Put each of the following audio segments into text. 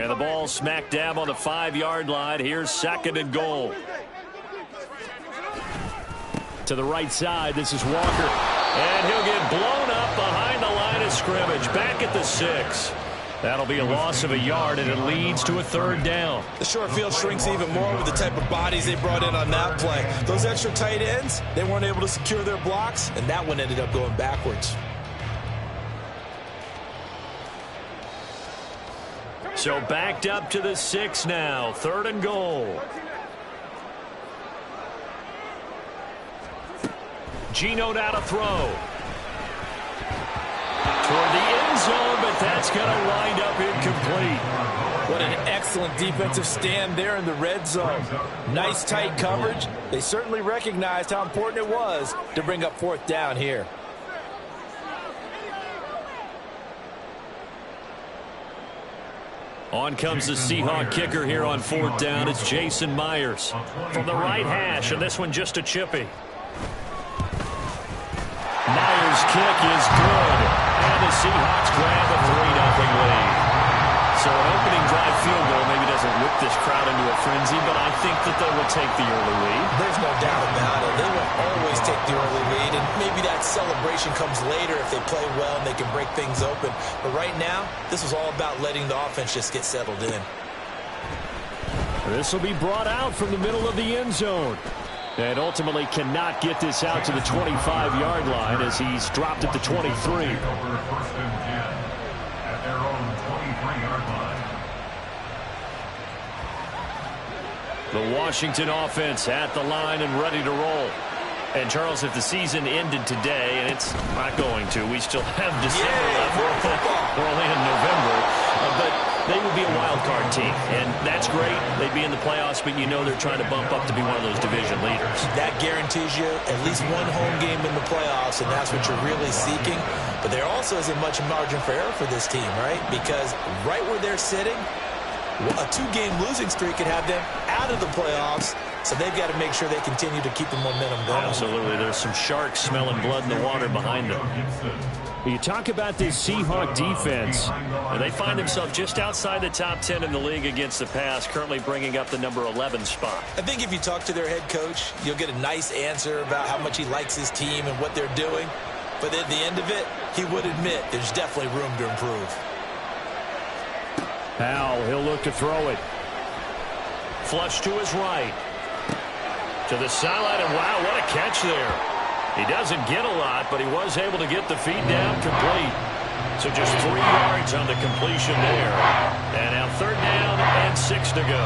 And the ball smack dab on the 5-yard line. Here's 2nd and goal. To the right side, this is Walker. And he'll get blown up behind the line of scrimmage. Back at the 6. That'll be a loss of a yard, and it leads to a 3rd down. The short field shrinks even more with the type of bodies they brought in on that play. Those extra tight ends, they weren't able to secure their blocks, and that one ended up going backwards. So backed up to the 6 now. 3rd and goal. Gino now to throw. Toward the end zone, but that's going to wind up incomplete. What an excellent defensive stand there in the red zone. Nice tight coverage. They certainly recognized how important it was to bring up 4th down here. On comes the Seahawk kicker here on 4th down. It's Jason Myers from the right hash, and this one just a chippy. Myers' kick is good, and the Seahawks grab a 3-0 lead. So an opening drive field goal maybe doesn't whip this crowd into a frenzy, but I think that they will take the early lead. There's no doubt about it. They will always take the early lead, and maybe that celebration comes later if they play well and they can break things open. But right now, this is all about letting the offense just get settled in. This will be brought out from the middle of the end zone. And ultimately cannot get this out to the 25-yard line as he's dropped at the 23. The Washington offense at the line and ready to roll. And, Charles, if the season ended today, and it's not going to, we still have December left. We're only in November. But they would be a wild card team, and that's great. They'd be in the playoffs, but you know they're trying to bump up to be one of those division leaders. That guarantees you at least one home game in the playoffs, and that's what you're really seeking. But there also isn't much margin for error for this team, right? Because right where they're sitting, a 2-game losing streak could have them out of the playoffs, so they've got to make sure they continue to keep the momentum going. Absolutely. There's some sharks smelling blood in the water behind them. You talk about this Seahawk defense, and they find themselves just outside the top 10 in the league against the pass, currently bringing up the number 11 spot. I think if you talk to their head coach, you'll get a nice answer about how much he likes his team and what they're doing. But at the end of it, he would admit there's definitely room to improve. Powell, he'll look to throw it. Flush to his right. To the sideline, and wow, what a catch there. He doesn't get a lot, but he was able to get the feed down complete. So just 3 yards on the completion there. And now 3rd down and 6 to go.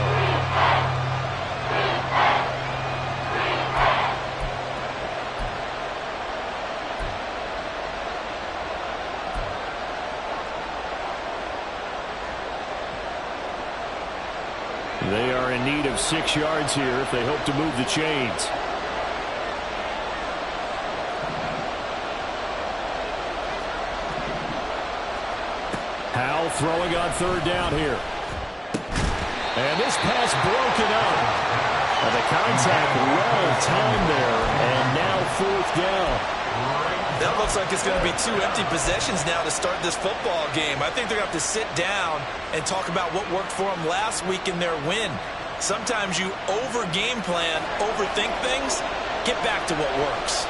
They are in need of 6 yards here if they hope to move the chains. Powell throwing on 3rd down here. And this pass broken up. And the contact well timed there. And now 4th down. That looks like it's going to be 2 empty possessions now to start this football game. I think they're going to have to sit down and talk about what worked for them last week in their win. Sometimes you over-game plan, overthink things, get back to what works.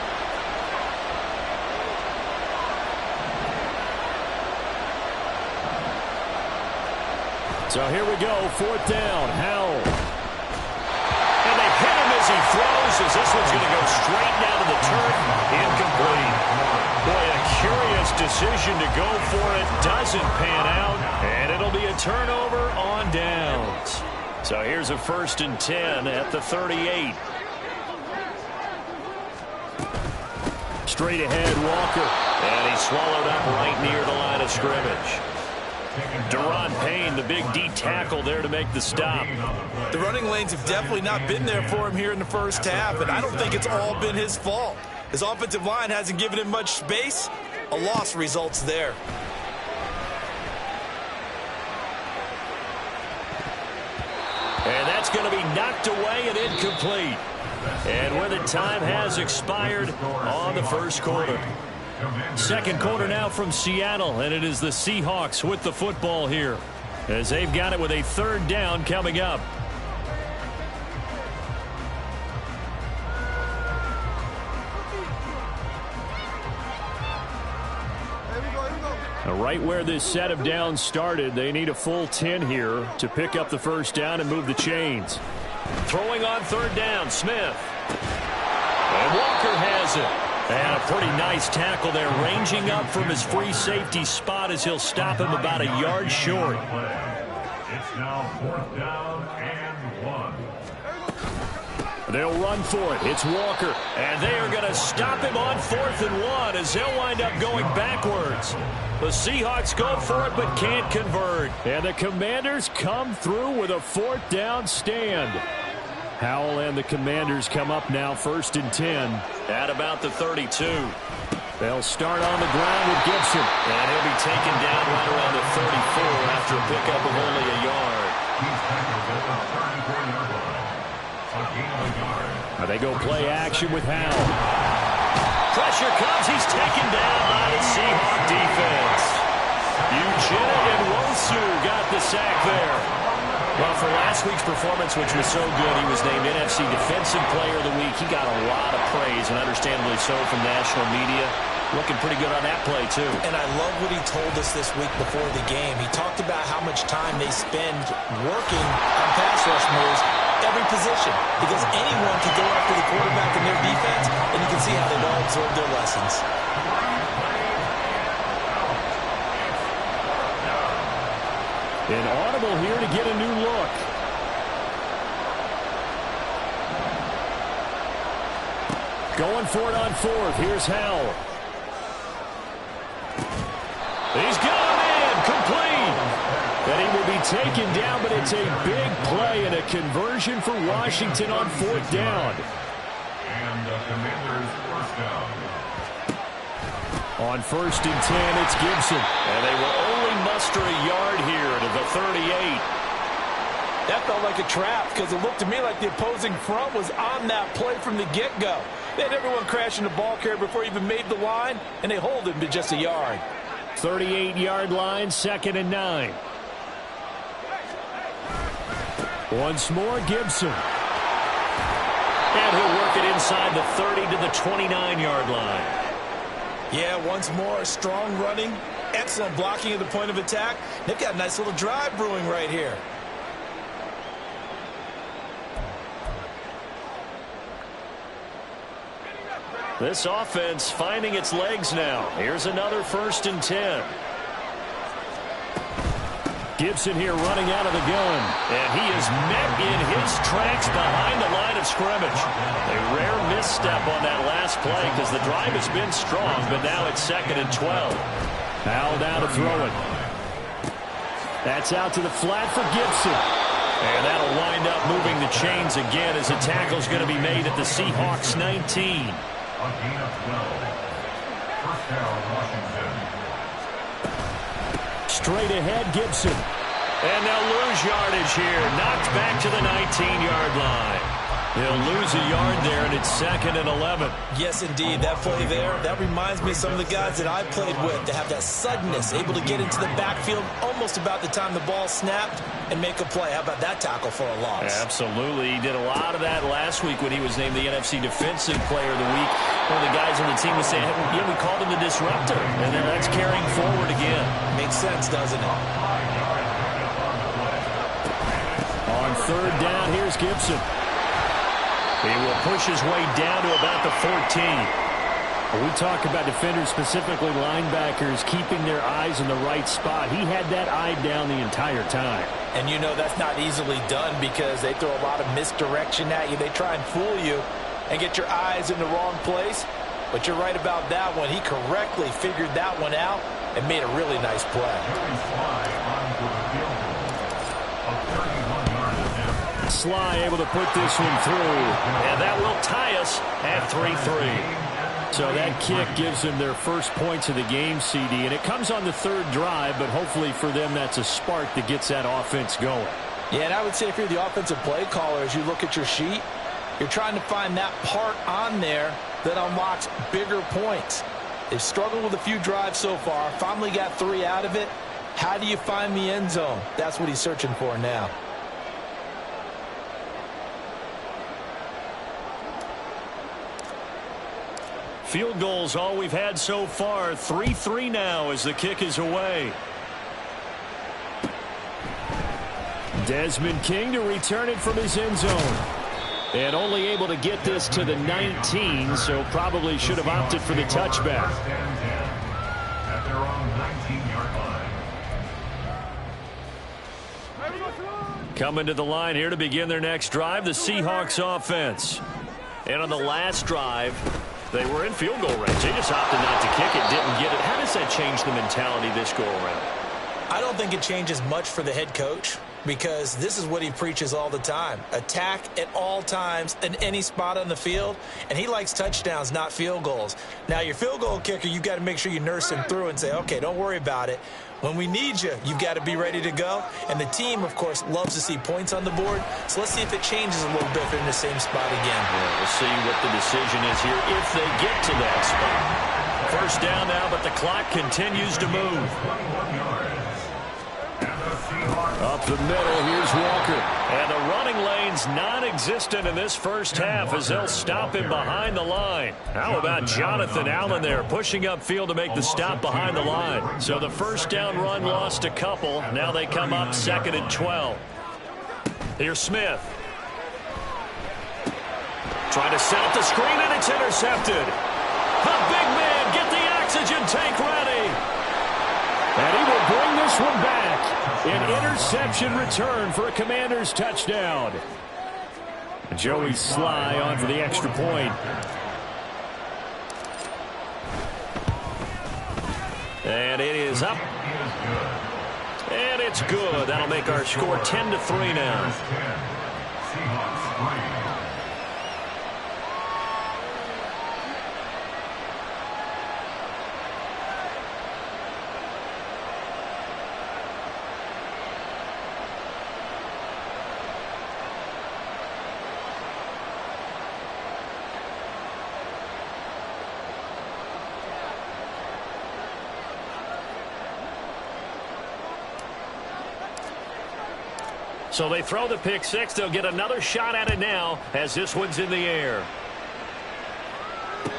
So here we go, 4th down, Howell. And they hit him as he throws, as this one's going to go straight down to the turf, incomplete. Boy, a curious decision to go for it, doesn't pan out, and it'll be a turnover on downs. So here's a 1st and 10 at the 38. Straight ahead, Walker. And he's swallowed up right near the line of scrimmage. Deron Payne, the big D tackle there to make the stop. The running lanes have definitely not been there for him here in the first half, and I don't think it's all been his fault. His offensive line hasn't given him much space. A loss results there. And that's going to be knocked away and incomplete. And where the time has expired on the first quarter. Second quarter now from Seattle, and it is the Seahawks with the football here. as they've got it with a third down coming up. Right where this set of downs started, they need a full 10 here to pick up the first down and move the chains. Throwing on third down, Smith. And Walker has it. And a pretty nice tackle there, ranging up from his free safety spot as he'll stop him about a yard short. It's now fourth down and 1. They'll run for it. It's Walker. And they are going to stop him on 4th and 1 as they'll wind up going backwards. The Seahawks go for it but can't convert. And the Commanders come through with a 4th down stand. Howell and the Commanders come up now 1st and 10 at about the 32. They'll start on the ground with Gibson. And he'll be taken down right around the 34 after a pickup of only a yard. They go play action with Howell. Pressure comes. He's taken down by the Seahawk defense. Uchenna and Wosu got the sack there. Well, for last week's performance, which was so good, he was named NFC Defensive Player of the Week. He got a lot of praise, and understandably so, from national media. Looking pretty good on that play, too. And I love what he told us this week before the game. He talked about how much time they spend working on pass rush moves, every position, because anyone can go after the quarterback in their defense, and you can see how they've all absorbed their lessons. An audible here to get a new look. Going for it on 4th. Here's Howell. He's gone in, complete. And he will be taken down, but it's a big play and a conversion for Washington on 4th down. And the Commanders' first down. On 1st and 10, it's Gibson. And they will only muster a yard here to the 38. That felt like a trap because it looked to me like the opposing front was on that play from the get-go. They had everyone crashing the ball carrier before he even made the line, and they hold him to just a yard. 38-yard line, 2nd and 9. Once more, Gibson. And he'll work it inside the 30 to the 29-yard line. Yeah, once more, strong running, excellent blocking at the point of attack. They've got a nice little drive brewing right here. This offense finding its legs now. Here's another 1st and 10. Gibson here running out of the gun. And he is met in his tracks behind the line of scrimmage. A rare misstep on that last play because the drive has been strong, but now it's 2nd and 12. Howell down to throw it. That's out to the flat for Gibson. And that'll wind up moving the chains again as the tackle's going to be made at the Seahawks 19. A gain of 12. First down, Washington. Straight ahead, Gibson. And they'll lose yardage here. Knocked back to the 19-yard line. They'll lose a yard there, and it's 2nd and 11. Yes, indeed. That play there, that reminds me of some of the guys that I played with to have that suddenness, able to get into the backfield almost about the time the ball snapped and make a play. How about that tackle for a loss? Absolutely. He did a lot of that last week when he was named the NFC Defensive Player of the Week. One of the guys on the team was saying, hey, yeah, we called him the disruptor. And then that's carrying forward again. Makes sense, doesn't it? On 3rd down, here's Gibson. He will push his way down to about the 14. When we talk about defenders, specifically linebackers, keeping their eyes in the right spot, he had that eye down the entire time. And you know that's not easily done because they throw a lot of misdirection at you. They try and fool you and get your eyes in the wrong place. But you're right about that one. He correctly figured that one out and made a really nice play. Sly able to put this one through, and that will tie us at 3-3. So that kick gives them their first points of the game, CD, and it comes on the 3rd drive, but hopefully for them that's a spark that gets that offense going. Yeah, and I would say if you're the offensive play caller, as you look at your sheet, you're trying to find that part on there that unlocks bigger points. They've struggled with a few drives so far, finally got 3 out of it. How do you find the end zone? That's what he's searching for now. Field goals all we've had so far. 3-3 now as the kick is away. Desmond King to return it from his end zone. And only able to get this to the 19, so probably should have opted for the touchback. At their own 19-yard line. Coming to the line here to begin their next drive, the Seahawks offense. And on the last drive, they were in field goal range. They just opted not to kick it, didn't get it. How does that change the mentality this go around? I don't think it changes much for the head coach, because this is what he preaches all the time. Attack at all times in any spot on the field, and he likes touchdowns, not field goals. Now, your field goal kicker, you've got to make sure you nurse him through and say, okay, don't worry about it. When we need you, you've got to be ready to go. And the team, of course, loves to see points on the board. So let's see if it changes a little bit if they're in the same spot again. Yeah, we'll see what the decision is here if they get to that spot. First down now, but the clock continues to move. Up the middle, here's Walker. And the running lane's non-existent in this first half as they'll stop him behind the line. How about Jonathan Allen there pushing upfield to make the stop behind the line? So the first down run lost a couple. Now they come up 2nd and 12. Here's Smith. Trying to set up the screen, and it's intercepted. The big man, get the oxygen tank ready. And he will bring this one back. An interception return for a Commanders touchdown. Joey Sly on for the extra point. And it is up. And it's good. That'll make our score 10-3 now. Seahawks 3. So they throw the pick six. They'll get another shot at it now as this one's in the air.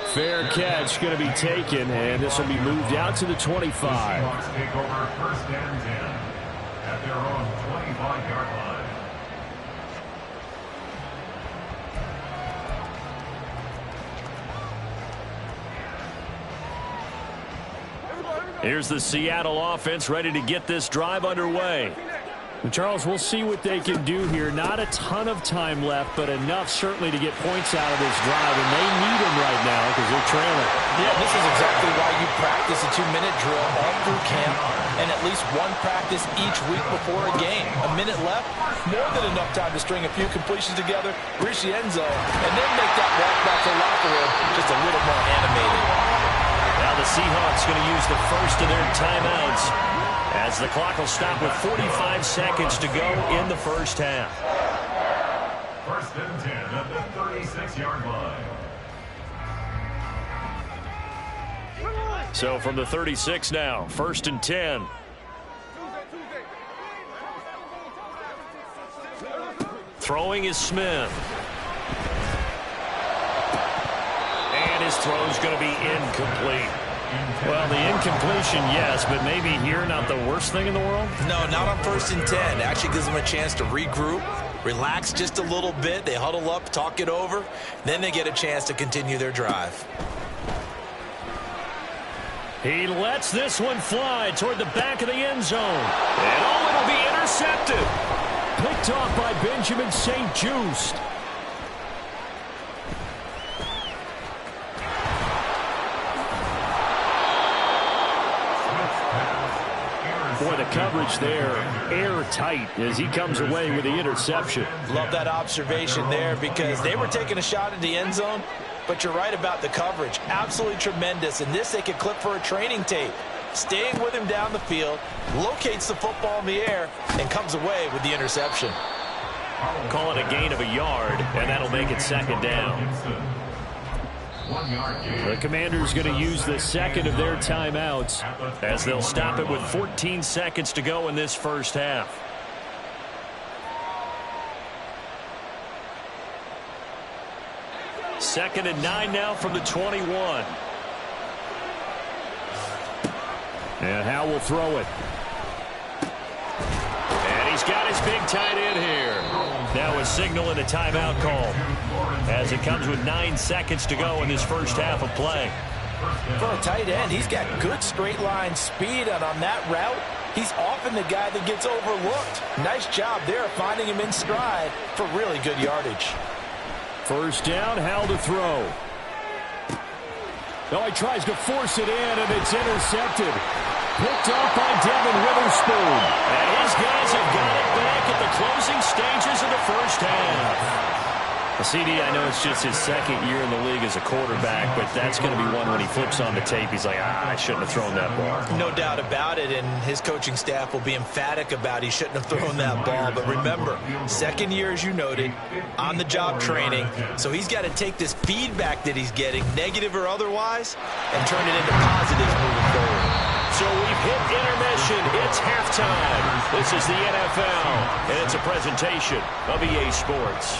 Fair catch going to be taken, and this will be moved out to the 25. Seahawks take over 1st and 10 at their own 25-yard line. Here's the Seattle offense ready to get this drive underway. Charles, we'll see what they can do here. Not a ton of time left, but enough certainly to get points out of this drive, and they need them right now because they're trailing. Yeah, this is exactly why you practice a 2-minute drill all through camp and at least one practice each week before a game. A minute left, more than enough time to string a few completions together, reach the end zone, and then make that walk back to the locker room just a little more animated. Now the Seahawks going to use the first of their timeouts as the clock will stop with 45 seconds to go in the first half. 1st and 10 at the 36-yard line. So from the 36 now, 1st and 10. Throwing is Smith. And his throw's going to be incomplete. Well, the incompletion, yes, but maybe here not the worst thing in the world? No, not on 1st and 10. Actually gives them a chance to regroup, relax just a little bit. They huddle up, talk it over. Then they get a chance to continue their drive. He lets this one fly toward the back of the end zone. And oh, it'll be intercepted. Picked off by Benjamin St-Juste. Boy, the coverage there, airtight as he comes away with the interception. Love that observation there because they were taking a shot at the end zone, but you're right about the coverage. Absolutely tremendous. And this they could clip for a training tape. Staying with him down the field, locates the football in the air, and comes away with the interception. Call it a gain of a yard, and that'll make it 2nd down. 1-yard gain. The Commanders going to use the second of their timeouts as they'll stop it with 14 seconds to go in this first half. Second and 9 now from the 21. And Howe will throw it. And he's got his big tight end here. Now a signal and a timeout call as it comes with 9 seconds to go in this first half of play. For a tight end, he's got good straight line speed, and on that route, he's often the guy that gets overlooked. Nice job there finding him in stride for really good yardage. First down, Howe to throw. Oh, he tries to force it in, and it's intercepted. Picked up by Devin Witherspoon. And his guys have got it back at the closing stages of the first half. CD, I know it's just his second year in the league as a quarterback, but that's going to be one when he flips on the tape. He's like, I shouldn't have thrown that ball. No doubt about it, and his coaching staff will be emphatic about he shouldn't have thrown that ball. But remember, second year, as you noted, on-the-job training, so he's got to take this feedback that he's getting, negative or otherwise, and turn it into positives moving forward. So we've hit intermission. It's halftime. This is the NFL, and it's a presentation of EA Sports.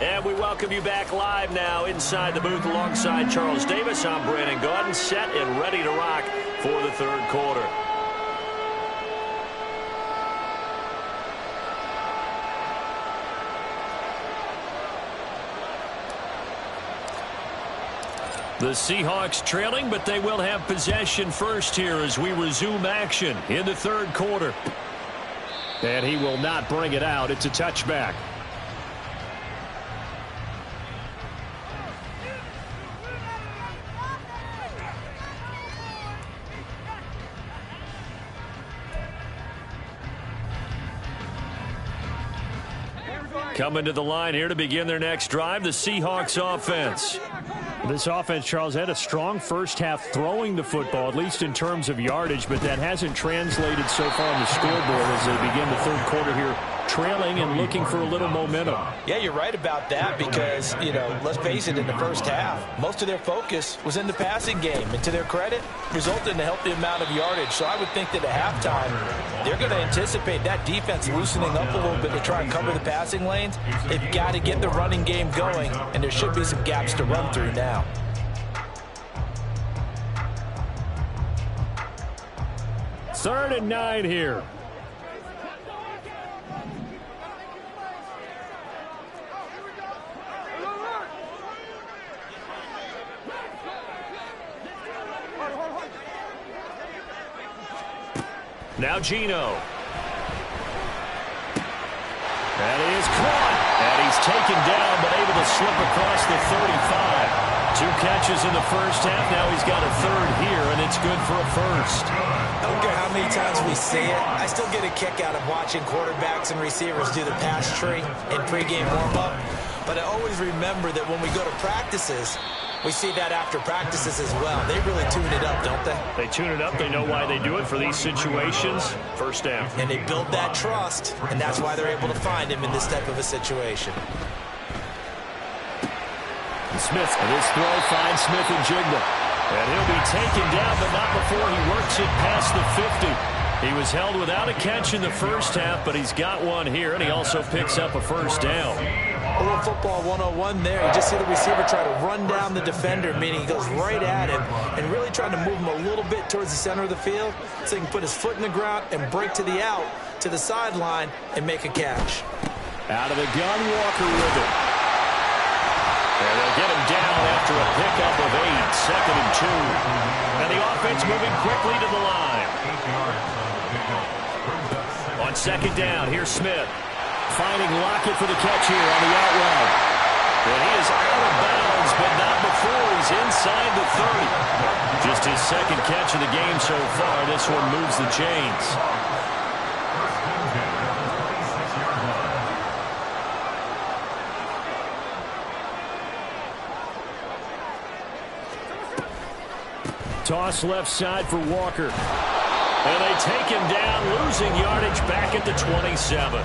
And we welcome you back live now inside the booth alongside Charles Davis. I'm Brandon Gaudin, set and ready to rock for the third quarter. The Seahawks trailing, but they will have possession first here as we resume action in the third quarter. And he will not bring it out. It's a touchback. Coming to the line here to begin their next drive, the Seahawks offense. This offense, Charles, had a strong first half throwing the football, at least in terms of yardage, but that hasn't translated so far on the scoreboard as they begin the third quarter here, trailing and looking for a little momentum. Yeah, you're right about that because, you know, let's face it, in the first half, most of their focus was in the passing game. And to their credit, resulted in a healthy amount of yardage. So I would think that at halftime, they're going to anticipate that defense loosening up a little bit to try and cover the passing lanes. They've got to get the running game going, and there should be some gaps to run through now. Third and 9 here. Now Geno. That is caught. And he's taken down, but able to slip across the 35. 2 catches in the first half. Now he's got a third here, and it's good for a first. I don't care how many times we say it, I still get a kick out of watching quarterbacks and receivers do the pass tree in pregame warm-up. But I always remember that when we go to practices, we see that after practices as well. They really tune it up, don't they? They tune it up. They know why they do it for these situations. First down. And they build that trust, and that's why they're able to find him in this type of a situation. And Smith, and this throw finds Smith and Jigba. And he'll be taken down, but not before he works it past the 50. He was held without a catch in the first half, but he's got one here, and he also picks up a first down. A little football 101 there. You just see the receiver try to run down the defender, meaning he goes right at him and really trying to move him a little bit towards the center of the field so he can put his foot in the ground and break to the out, to the sideline, and make a catch. Out of the gun, Walker with it. And they'll get him down after a pickup of 8, second and 2. And the offense moving quickly to the line. On second down, here's Smith. Finding Lockett for the catch here on the out route. And he is out of bounds, but not before he's inside the 30. Just his second catch of the game so far. This one moves the chains. Toss left side for Walker. And they take him down, losing yardage back at the 27.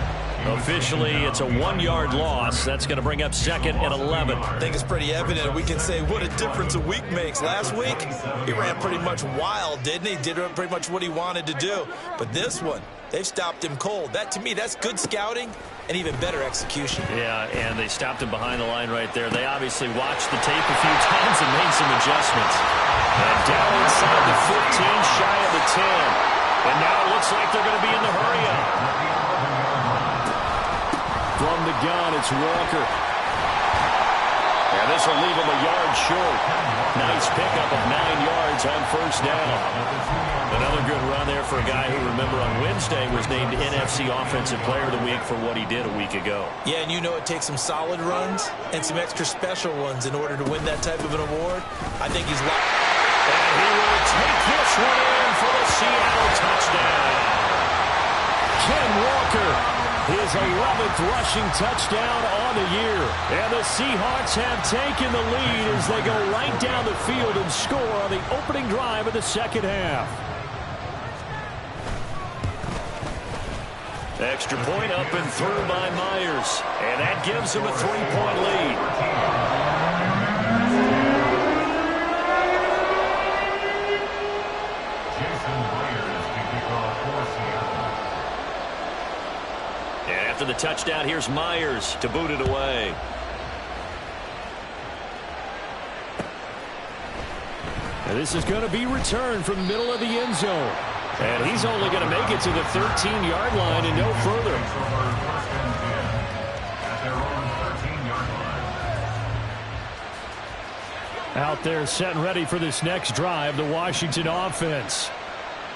Officially, it's a 1-yard loss. That's going to bring up 2nd and 11. I think it's pretty evident. We can say what a difference a week makes. Last week, he ran pretty much wild, didn't he? Did pretty much what he wanted to do. But this one, they've stopped him cold. That, to me, that's good scouting and even better execution. Yeah, and they stopped him behind the line right there. They obviously watched the tape a few times and made some adjustments. And down inside the 15, shy of the 10. And now it looks like they're going to be in the hurry-up. From the gun, it's Walker. And this will leave him a yard short. Nice pickup of 9 yards on first down. Another good run there for a guy who, remember, on Wednesday was named NFC Offensive Player of the Week for what he did a week ago. Yeah, and you know it takes some solid runs and some extra special ones in order to win that type of an award. I think he's locked. And he will take this one in for the Seattle touchdown. Ken Walker, his 11th rushing touchdown on the year. And the Seahawks have taken the lead as they go right down the field and score on the opening drive of the second half. Extra point up and through by Myers. And that gives him a 3-point lead. After the touchdown, here's Myers to boot it away. And this is going to be returned from the middle of the end zone. And he's only going to make it to the 13-yard line and no further. Out there set and ready for this next drive, the Washington offense.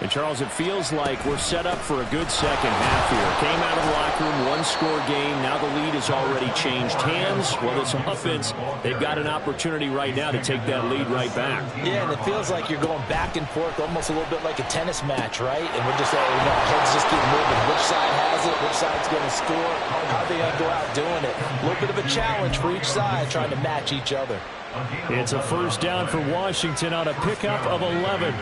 And, Charles, it feels like we're set up for a good second half here. Came out of the locker room, one-score game. Now the lead has already changed hands. Well, this offense, they've got an opportunity right now to take that lead right back. Yeah, and it feels like you're going back and forth almost a little bit like a tennis match, right? And we're just, heads just keep moving. Which side has it? Which side's going to score? How are they going to go out doing it? A little bit of a challenge for each side trying to match each other. It's a first down for Washington on a pickup of 11.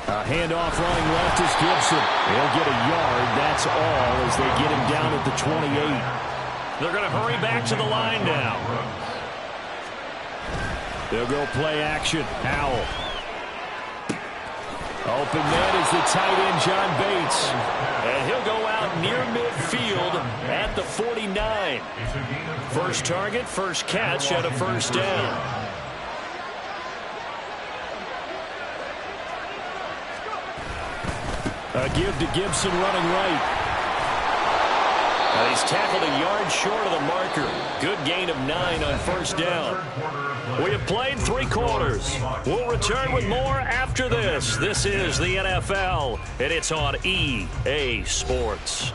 A handoff running left is Gibson. He'll get a yard, that's all, as they get him down at the 28. They're going to hurry back to the line now. They'll go play action. Howell. Open man is the tight end, John Bates. And he'll go out near midfield at the 49. First target, first catch, and a first down. A give to Gibson running right. He's tackled a yard short of the marker. Good gain of 9 on first down. We have played 3 quarters. We'll return with more after this. This is the NFL, and it's on EA Sports.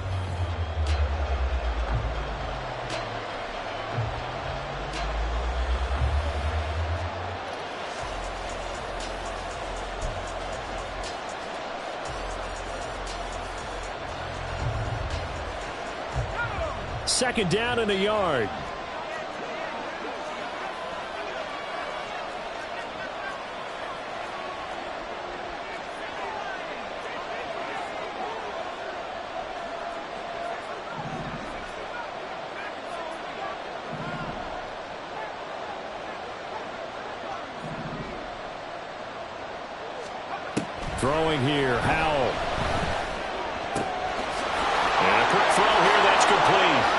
Second down and a yard. Throwing here, Howell. And a quick throw here, that's complete.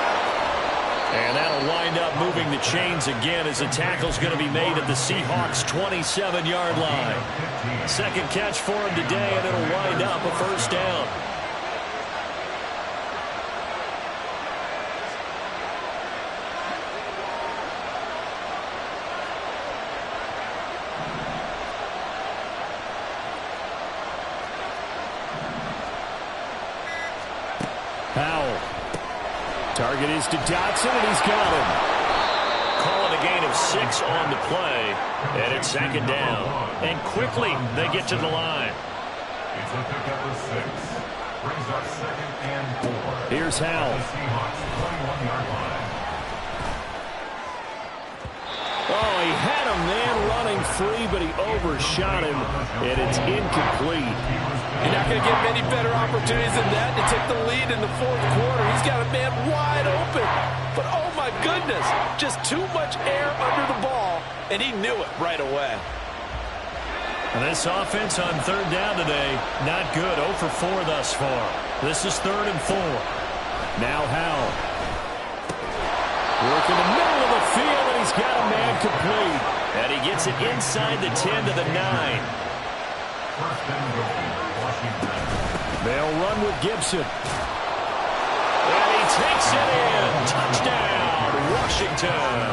And that'll wind up moving the chains again as the tackle's going to be made at the Seahawks' 27-yard line. Second catch for him today, and it'll wind up a first down. Howell. Target is to Dotson, and he's got him. Calling a gain of 6 on the play, and it's second down. And quickly, they get to the line. It's a pickup of 6. Brings up 2nd and 4. Here's Howell. The Seahawks 21-yard line. Oh, he had a man running free, but he overshot him, and it's incomplete. You're not going to get many better opportunities than that to take the lead in the fourth quarter. He's got a man wide open. But, oh, my goodness, just too much air under the ball, and he knew it right away. And this offense on third down today, not good. 0 for 4 thus far. This is 3rd and 4. Now Howell. Work in the middle of the field, and he's got a man complete. And he gets it inside the 10 to the 9. They'll run with Gibson. And he takes it in. Touchdown, Washington.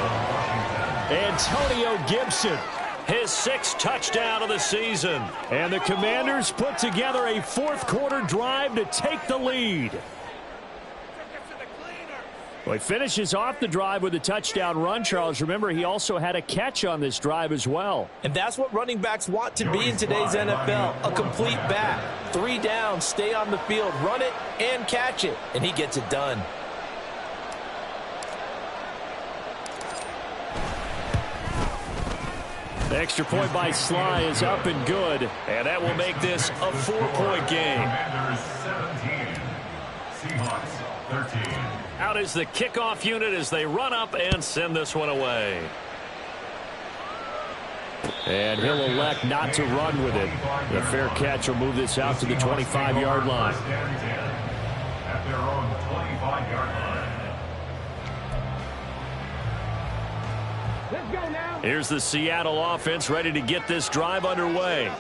Antonio Gibson, his 6th touchdown of the season. And the Commanders put together a fourth-quarter drive to take the lead. Well, he finishes off the drive with a touchdown run, Charles. Remember, he also had a catch on this drive as well. And that's what running backs want to be in today's NFL, a complete back. 3 down, stay on the field, run it, and catch it. And he gets it done. The extra point by Sly is up and good. And that will make this a 4-point game. Commanders 17, Seahawks 13. Out is the kickoff unit as they run up and send this one away. And he'll elect not to run with it. The fair catch will move this out to the 25-yard line. At their own 25-yard line. Here's the Seattle offense ready to get this drive underway.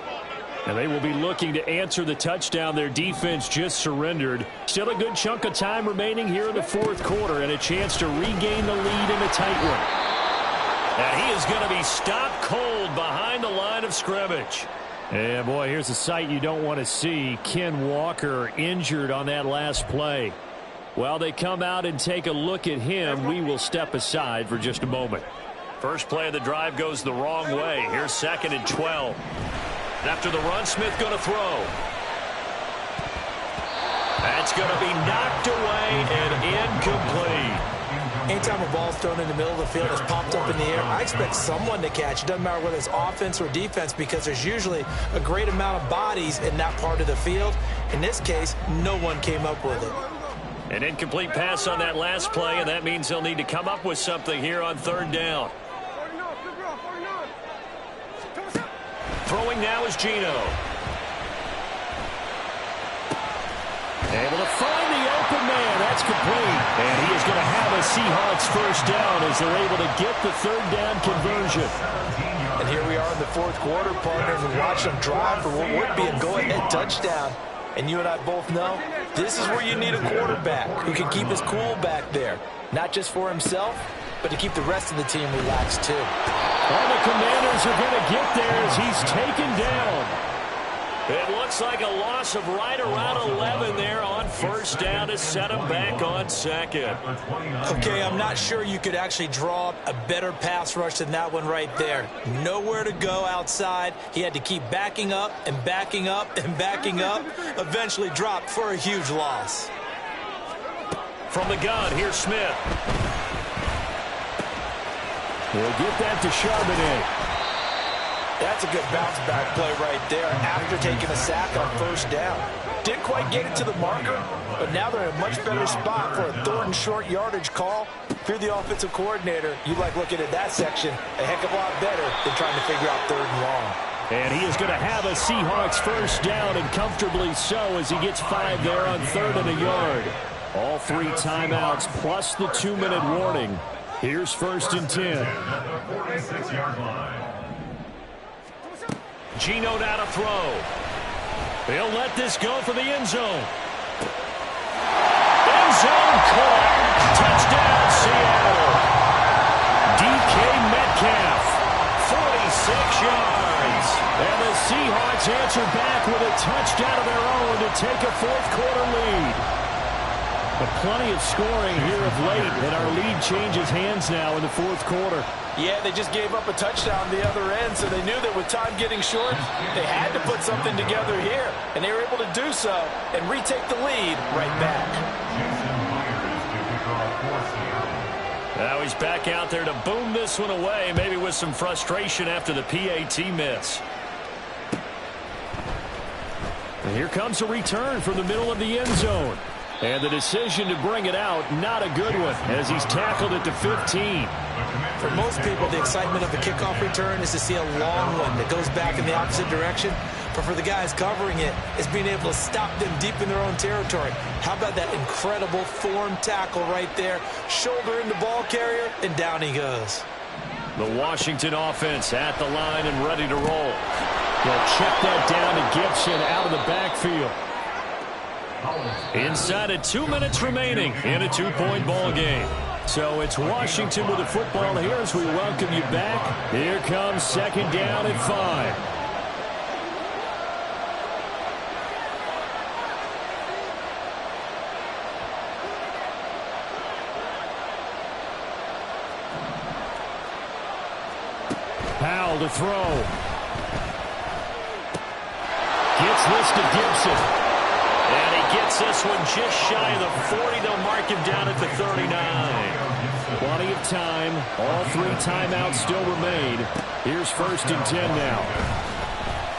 And they will be looking to answer the touchdown their defense just surrendered. Still a good chunk of time remaining here in the fourth quarter and a chance to regain the lead in a tight one. And he is going to be stopped cold behind the line of scrimmage. And, boy, here's a sight you don't want to see. Ken Walker injured on that last play. While they come out and take a look at him, we will step aside for just a moment. First play of the drive goes the wrong way. Here's 2nd and 12. After the run, Smith going to throw. That's going to be knocked away and incomplete. Anytime a ball's thrown in the middle of the field, it's popped up in the air, I expect someone to catch. It doesn't matter whether it's offense or defense because there's usually a great amount of bodies in that part of the field. In this case, no one came up with it. An incomplete pass on that last play, and that means they'll need to come up with something here on 3rd down. Throwing now is Geno. Able to find the open man. That's complete. And he is going to have a Seahawks first down as they're able to get the 3rd down conversion. And here we are in the fourth quarter, partners, and watch them drive for what would be a go-ahead touchdown. And you and I both know this is where you need a quarterback who can keep his cool back there. Not just for himself, but to keep the rest of the team relaxed too. All the Commanders are going to get there as he's taken down. It looks like a loss of right around 11 there on first down to set him back on 2nd. Okay, I'm not sure you could actually draw a better pass rush than that one right there. Nowhere to go outside. He had to keep backing up and backing up and backing up. Eventually dropped for a huge loss. From the gun, here's Smith. We'll get that to Charbonnet. That's a good bounce-back play right there after taking a sack on first down. Didn't quite get it to the marker, but now they're in a much better spot for a 3rd and short yardage call. If you're the offensive coordinator, you like looking at that section a heck of a lot better than trying to figure out 3rd and long. And he is going to have a Seahawks first down, and comfortably so as he gets 5 there on 3rd and a yard. All 3 timeouts plus the 2-minute warning. Here's 1st and 10. Geno now to throw. He'll let this go for the end zone. End zone caught. Touchdown, Seattle. DK Metcalf, 46 yards. And the Seahawks answer back with a touchdown of their own to take a fourth-quarter lead. But plenty of scoring here of late, and our lead changes hands now in the fourth quarter. Yeah, they just gave up a touchdown the other end, so they knew that with time getting short, they had to put something together here. And they were able to do so and retake the lead right back. Now he's back out there to boom this one away, maybe with some frustration after the PAT miss. And here comes a return from the middle of the end zone. And the decision to bring it out, not a good one, as he's tackled it to 15. For most people, the excitement of a kickoff return is to see a long one that goes back in the opposite direction. But for the guys covering it, it's being able to stop them deep in their own territory. How about that incredible form tackle right there? Shoulder in the ball carrier, and down he goes. The Washington offense at the line and ready to roll. They'll check that down to Gibson out of the backfield. Inside of 2 minutes remaining in a 2-point ball game. So it's Washington with the football here as we welcome you back. Here comes second down at 5. Powell to throw. Gets this to Gibson. And he gets this one just shy of the 40. They'll mark him down at the 39. Plenty of time. All 3 timeouts still remain. Here's 1st and 10 now.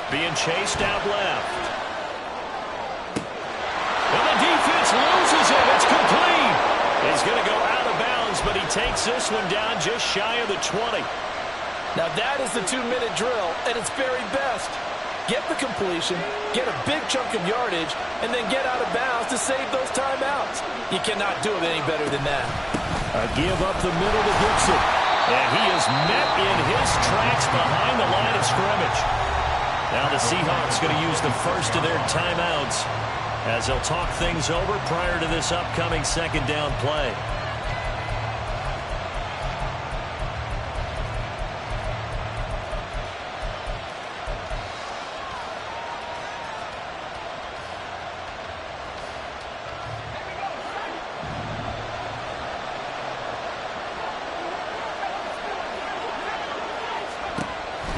Being chased out left. And the defense loses him. It's complete. He's going to go out of bounds, but he takes this one down just shy of the 20. Now that is the 2-minute drill at its very best. Get the completion, get a big chunk of yardage, and then get out of bounds to save those timeouts. You cannot do it any better than that. A give up the middle to Gibson. And he is met in his tracks behind the line of scrimmage. Now the Seahawks going to use the first of their timeouts as they'll talk things over prior to this upcoming second down play.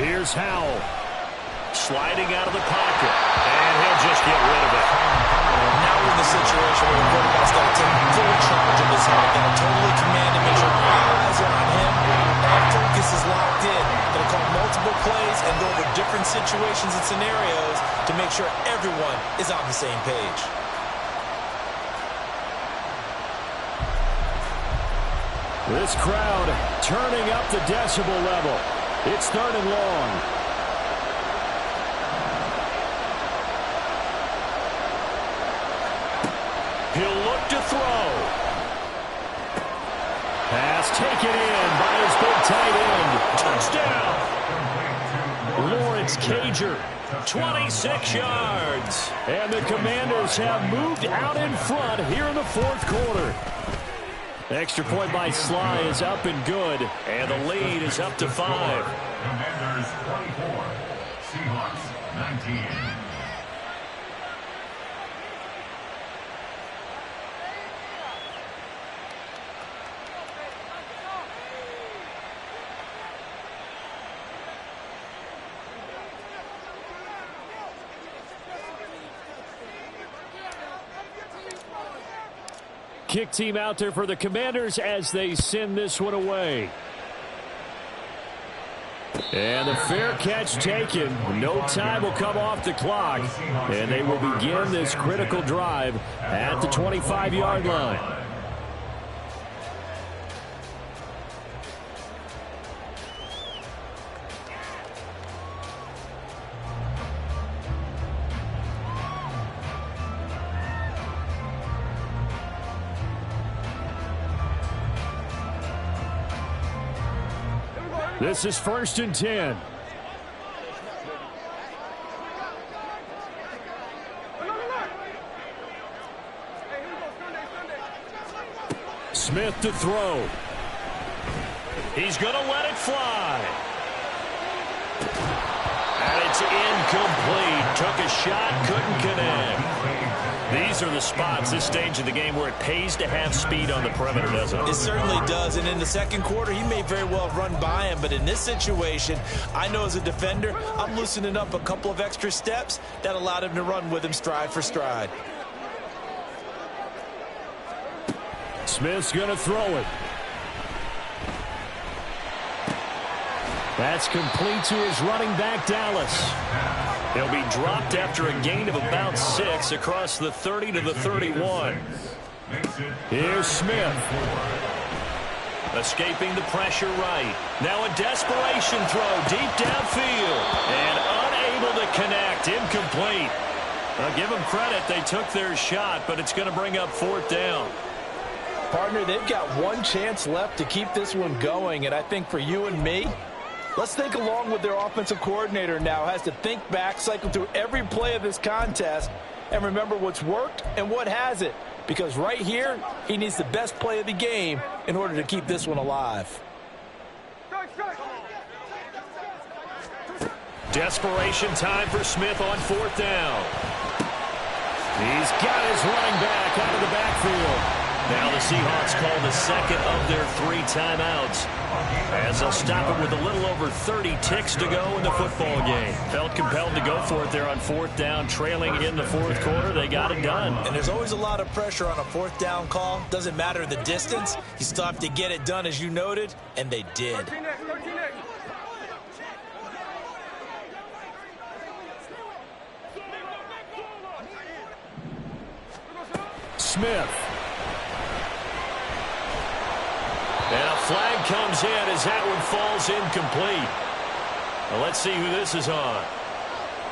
Here's Howell. Sliding out of the pocket. And he'll just get rid of it. Now we're in the situation where the quarterback's got to take full charge of his head. Got to totally command and make sure all eyes are on him. All focus is locked in. Going to call multiple plays and go over different situations and scenarios to make sure everyone is on the same page. This crowd turning up the decibel level. It's 3rd and long. He'll look to throw. Pass taken in by his big tight end. Touchdown. Lawrence Cager, 26 yards. And the Commanders have moved out in front here in the 4th quarter. Extra point by Sly is up and good, and the lead is up to 5. Commanders 24, Seahawks 19. Kick team out there for the Commanders as they send this one away. And the fair catch taken. No time will come off the clock. And they will begin this critical drive at the 25-yard line. This is 1st and 10. Smith to throw. He's going to let it fly. And it's incomplete. Took a shot, couldn't connect. These are the spots, this stage of the game, where it pays to have speed on the perimeter, doesn't it? It certainly does, and in the second quarter, he may very well run by him, but in this situation, I know as a defender, I'm loosening up a couple of extra steps that allowed him to run with him stride for stride. Smith's going to throw it. That's complete to his running back, Dallas. He'll be dropped after a gain of about 6 across the 30 to the 31. Here's Smith. Escaping the pressure right. Now a desperation throw deep downfield. And unable to connect. Incomplete. I'll give them credit. They took their shot, but it's going to bring up 4th down. Partner, they've got one chance left to keep this one going, and I think for you and me, let's think along with their offensive coordinator now. Has to think back, cycle through every play of this contest, and remember what's worked and what hasn't. Because right here, he needs the best play of the game in order to keep this one alive. Desperation time for Smith on 4th down. He's got his running back out of the backfield. Now the Seahawks call the second of their 3 timeouts, as they'll stop it with a little over 30 ticks to go in the football game. Felt compelled to go for it there on 4th down, trailing in the 4th quarter. They got it done. And there's always a lot of pressure on a 4th down call. Doesn't matter the distance. You still have to get it done, as you noted, and they did. Smith. And a flag comes in as that one falls incomplete. Well, let's see who this is on.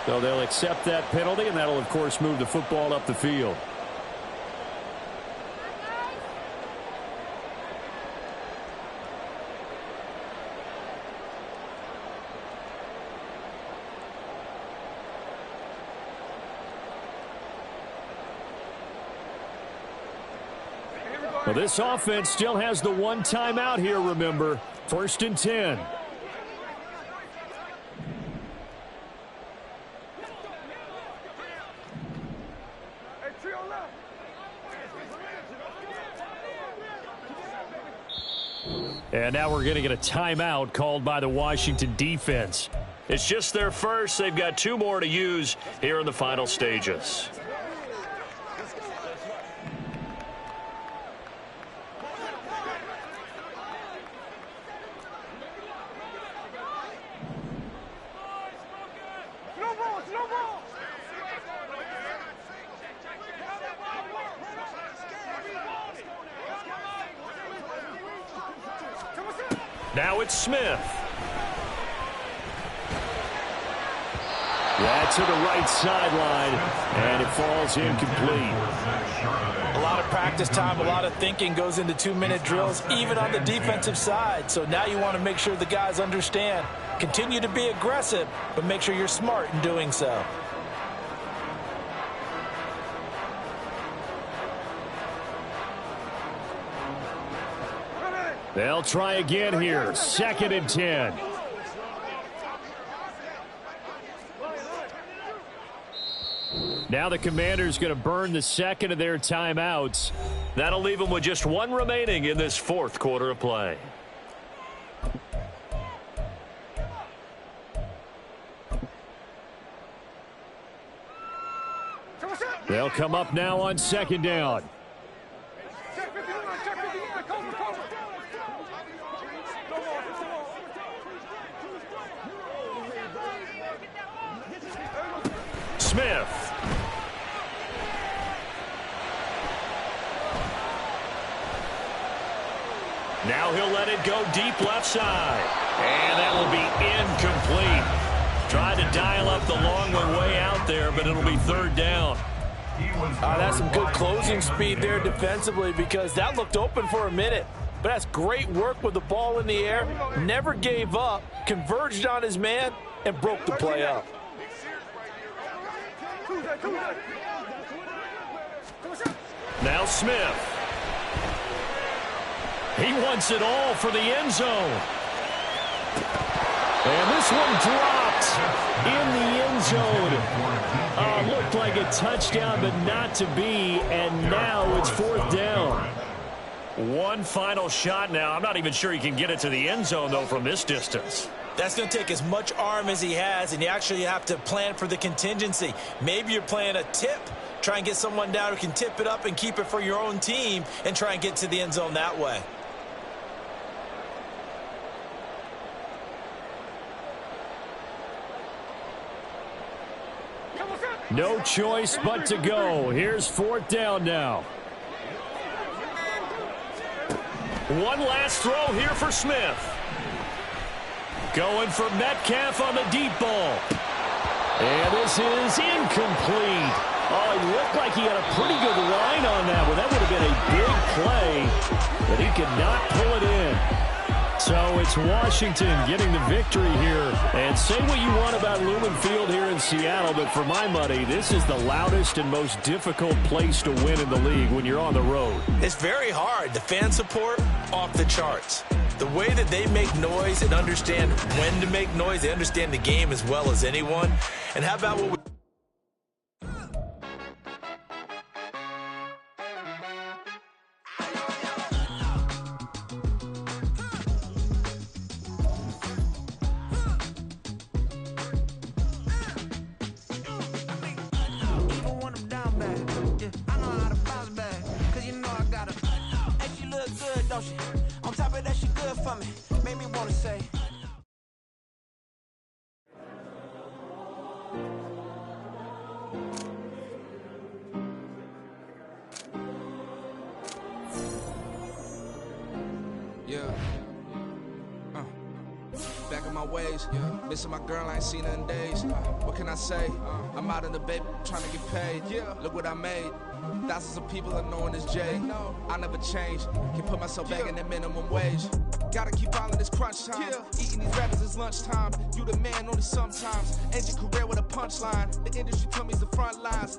So they'll accept that penalty, and that'll, of course, move the football up the field. Well, this offense still has the 1 timeout here, remember. 1st and 10. And now we're going to get a timeout called by the Washington defense. It's just their first. They've got 2 more to use here in the final stages. Now it's Smith. Yeah, to the right sideline, and it falls incomplete. A lot of practice time, a lot of thinking goes into 2-minute drills, even on the defensive side. So now you want to make sure the guys understand. Continue to be aggressive, but make sure you're smart in doing so. They'll try again here. 2nd and 10. Now the Commanders going to burn the second of their timeouts. That'll leave them with just 1 remaining in this 4th quarter of play. They'll come up now on 2nd down. Smith. Now he'll let it go deep left side. And that will be incomplete. Tried to dial up the long one way out there, but it'll be 3rd down. That's some good closing speed there defensively, because that looked open for a minute. But that's great work with the ball in the air. Never gave up, converged on his man, and broke the play up. Now Smith. He wants it all for the end zone. And this one dropped in the end zone. Looked like a touchdown, but not to be. And now it's 4th down. One final shot now. I'm not even sure he can get it to the end zone, though, from this distance. That's going to take as much arm as he has, and you actually have to plan for the contingency. Maybe you're playing a tip. Try and get someone down who can tip it up and keep it for your own team and try and get to the end zone that way. No choice but to go. Here's fourth down now. One last throw here for Smith. Going for Metcalf on the deep ball. And this is incomplete. Oh, he looked like he had a pretty good line on that one. That would have been a big play, but he could not pull it in. So it's Washington getting the victory here. And say what you want about Lumen Field here in Seattle, but for my money, this is the loudest and most difficult place to win in the league when you're on the road. It's very hard. The fan support, off the charts. The way that they make noise and understand when to make noise, they understand the game as well as anyone. And how about what we... On top of that, she good for me. Made me want to say. Yeah. Back in my ways. Yeah. Missing my girl, I ain't seen her in days. What can I say? I'm out in the baby trying to get paid. Yeah. Look what I made. Thousands of people are knowing this Jay. I never change. Can put myself back in the minimum wage. Gotta keep all in this crunch time. Eating these rappers is lunchtime. You the man only sometimes. End your career with a punchline. The industry told me it's the front lines.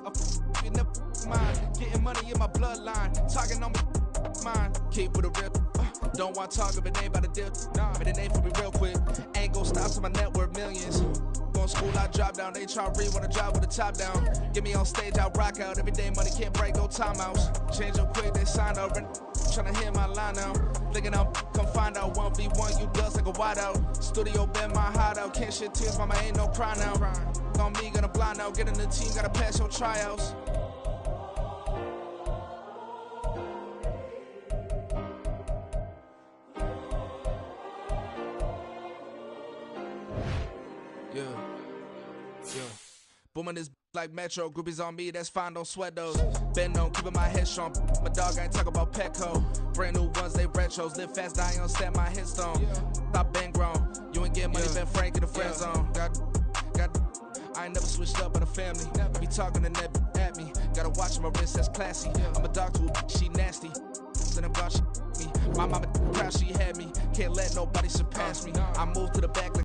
You never mind. Getting money in my bloodline. Talking on me mine. Keep with a rip. Don't want to talk if it ain't about a dip. But it ain't for me real quick. Ain't gon' stop till my net worth millions. Going school, I drop down. They try to read when I drive with the top down. Get me on stage, I rock out. Every day money can't break, go timeouts. Change up quick, they sign up. Tryna hear my line now. Thinking I'm come find out 1v1, you dust like a wideout. Studio been my hideout. Can't shed tears, mama ain't no cry now. On me, gonna blind out. Get in the team, gotta pass your tryouts. Yeah. Booming this like Metro. Groupies on me, that's fine, don't sweat those. Been on, keeping my head strong. My dog ain't talk about Petco. Brand new ones, they retros. Live fast, die on set my headstone. Stop been grown. You ain't getting money, been Frank in the friend zone. Got. I ain't never switched up on the family. Be talking to net at me. Gotta watch my wrist, that's classy. I'm a dog to a she nasty. And I'm about she me. My mama proud she had me. Can't let nobody surpass me. I moved to the back like